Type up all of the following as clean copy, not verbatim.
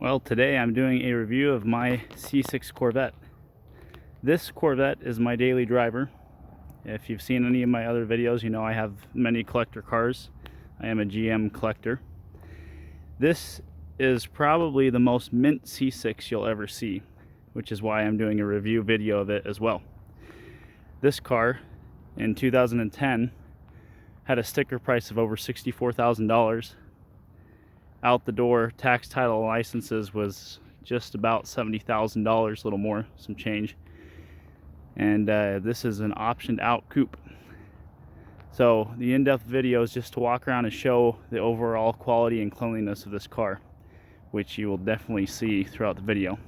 Well, today I'm doing a review of my C6 Corvette. This Corvette is my daily driver. If you've seen any of my other videos, you know I have many collector cars. I am a GM collector. This is probably the most mint C6 you'll ever see, which is why I'm doing a review video of it as well. This car in 2010 had a sticker price of over $64,000. Out the door, tax, title, and licenses was just about $70,000, a little more, some change. And this is an optioned out coupe. So the in-depth video is just to walk around and show the overall quality and cleanliness of this car, which you will definitely see throughout the video.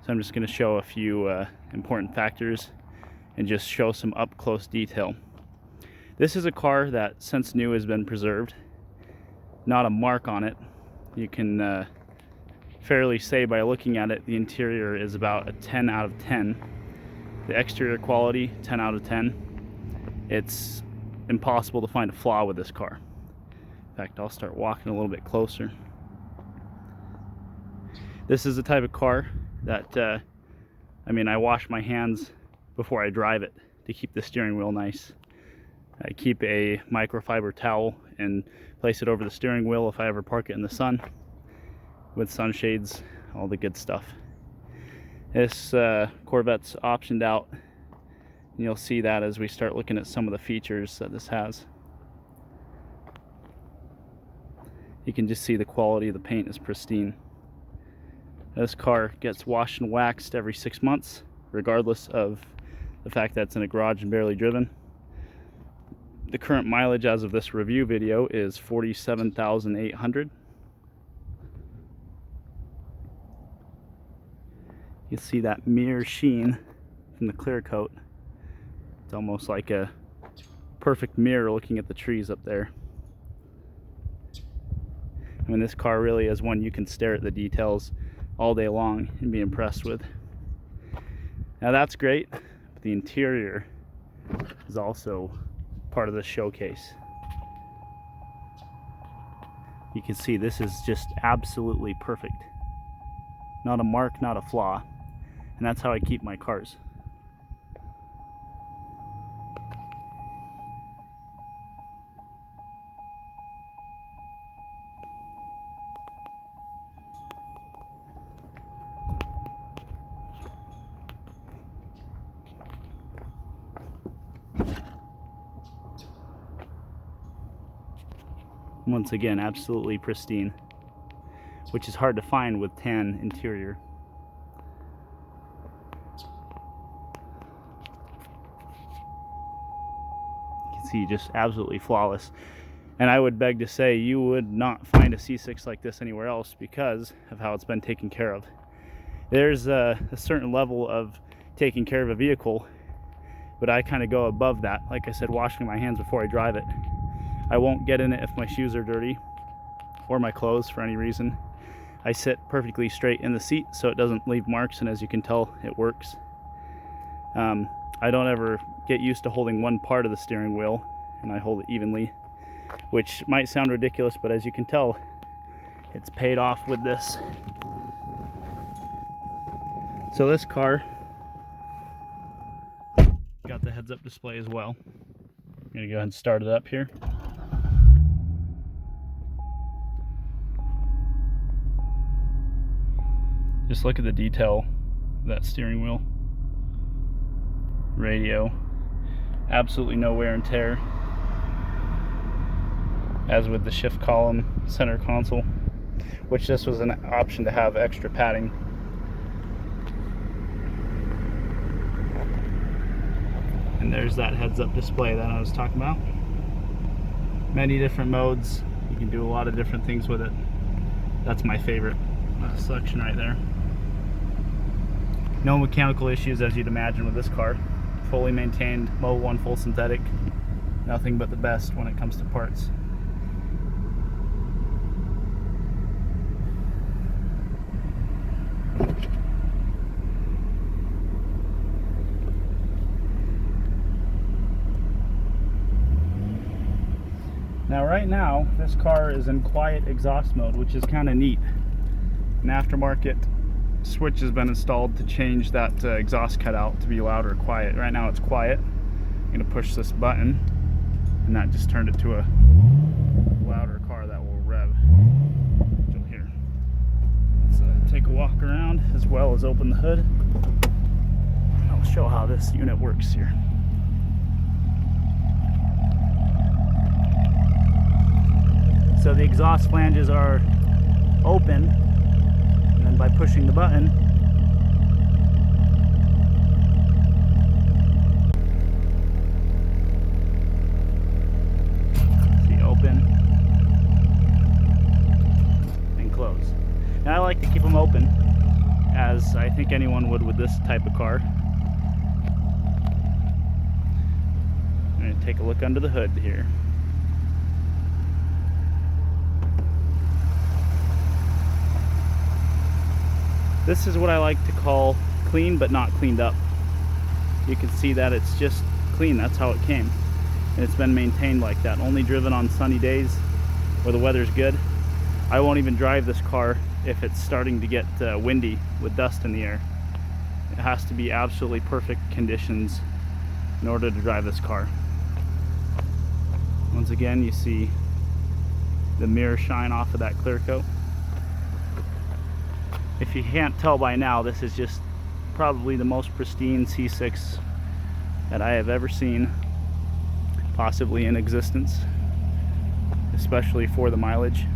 So I'm just going to show a few important factors and just show some up-close detail. This is a car that, since new, has been preserved. Not a mark on it. You can fairly say by looking at it, the interior is about a 10 out of 10. The exterior quality, 10 out of 10. It's impossible to find a flaw with this car. In fact, I'll start walking a little bit closer. This is the type of car that, I wash my hands before I drive it to keep the steering wheel nice. I keep a microfiber towel and place it over the steering wheel if I ever park it in the sun, with sunshades, all the good stuff. This Corvette's optioned out, and you'll see that as we start looking at some of the features that this has. You can just see the quality of the paint is pristine. This car gets washed and waxed every 6 months, regardless of the fact that it's in a garage and barely driven. The current mileage as of this review video is 47,800. You see that mirror sheen from the clear coat. It's almost like a perfect mirror looking at the trees up there. This car really is one you can stare at the details all day long and be impressed with. Now that's great, but the interior is also part of the showcase. You can see this is just absolutely perfect. Not a mark, not a flaw. And that's how I keep my cars. Once again, absolutely pristine, which is hard to find with tan interior. You can see just absolutely flawless. And I would beg to say you would not find a C6 like this anywhere else because of how it's been taken care of. There's a certain level of taking care of a vehicle, but I kind of go above that. Like I said, washing my hands before I drive it. I won't get in it if my shoes are dirty or my clothes for any reason. I sit perfectly straight in the seat so it doesn't leave marks, and as you can tell, it works. I don't ever get used to holding one part of the steering wheel, and I hold it evenly, which might sound ridiculous, but as you can tell, it's paid off with this. So this car got the heads-up display as well. I'm gonna go ahead and start it up here. Just look at the detail of that steering wheel. Radio. Absolutely no wear and tear. As with the shift column, center console, which this was an option to have extra padding. And there's that heads-up display that I was talking about. Many different modes. You can do a lot of different things with it. That's my favorite selection right there. No mechanical issues, as you'd imagine, with this car. Fully maintained, mobile and full synthetic. Nothing but the best when it comes to parts. Now right now, this car is in quiet exhaust mode, which is kind of neat. An aftermarket switch has been installed to change that exhaust cutout to be loud or quiet. Right now it's quiet. I'm going to push this button and that just turned it to a louder car that will rev. You'll hear. Let's take a walk around as well as open the hood. And I'll show how this unit works here. So the exhaust flanges are open, and then by pushing the button, see, open and close. And I like to keep them open, as I think anyone would with this type of car. I'm going to take a look under the hood here. This is what I like to call clean but not cleaned up. You can see that it's just clean, that's how it came. And it's been maintained like that, only driven on sunny days where the weather's good. I won't even drive this car if it's starting to get windy with dust in the air. It has to be absolutely perfect conditions in order to drive this car. Once again, you see the mirror shine off of that clear coat. If you can't tell by now, this is just probably the most pristine C6 that I have ever seen, possibly in existence, especially for the mileage.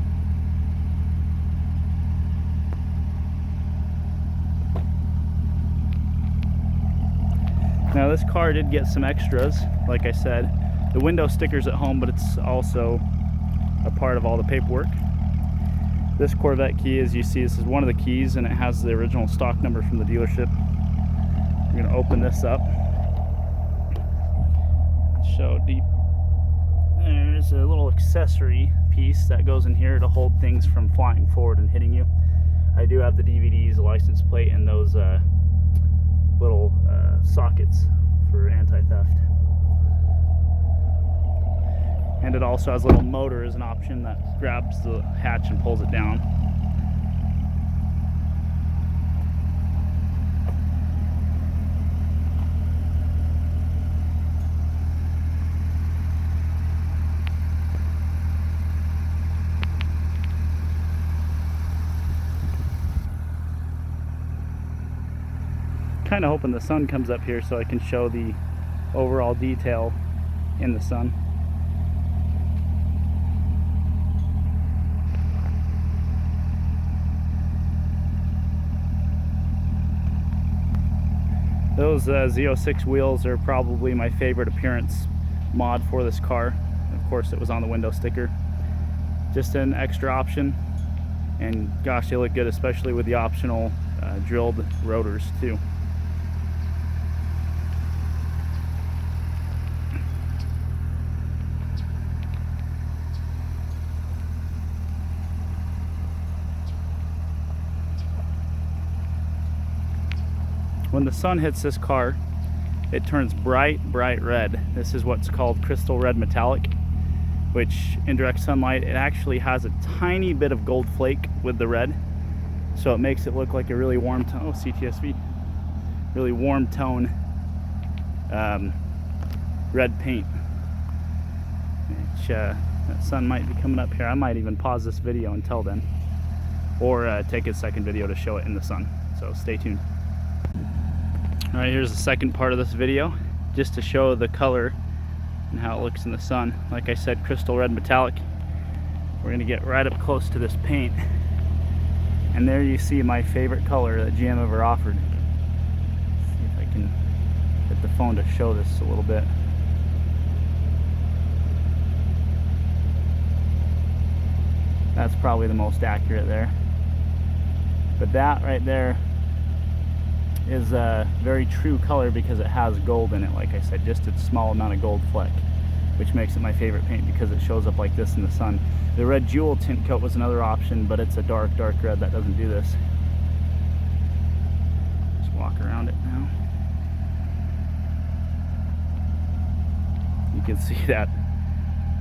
Now this car did get some extras, like I said. The window sticker's at home, but it's also a part of all the paperwork. This Corvette key, as you see, this is one of the keys, and it has the original stock number from the dealership. I'm going to open this up. Show deep. There's a little accessory piece that goes in here to hold things from flying forward and hitting you. I do have the DVDs, the license plate, and those little sockets for anti-theft. And it also has a little motor as an option that grabs the hatch and pulls it down. Kind of hoping the sun comes up here so I can show the overall detail in the sun. Those Z06 wheels are probably my favorite appearance mod for this car. Of course, it was on the window sticker. Just an extra option, and gosh, they look good, especially with the optional drilled rotors too. When the sun hits this car, it turns bright red. This is what's called crystal red metallic, which in direct sunlight, it actually has a tiny bit of gold flake with the red. So it makes it look like a really warm tone, oh, CTSV, really warm tone red paint. Which, that sun might be coming up here. I might even pause this video until then, or take a second video to show it in the sun. So stay tuned. Alright, here's the second part of this video, just to show the color and how it looks in the sun. Like I said, crystal red metallic. We're going to get right up close to this paint. And there you see my favorite color that GM ever offered. Let's see if I can get the phone to show this a little bit. That's probably the most accurate there. But that right there is a very true color because it has gold in it. Like I said, just a small amount of gold fleck, which makes it my favorite paint because it shows up like this in the sun. The red jewel tint coat was another option, but it's a dark red that doesn't do this. Just walk around it now. You can see that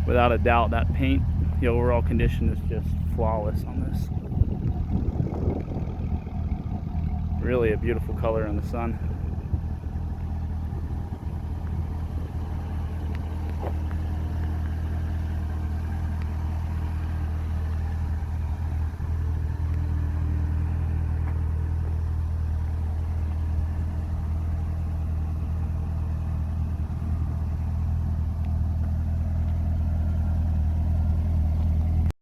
without a doubt, that paint, the overall condition is just flawless on this. Really a beautiful color in the sun.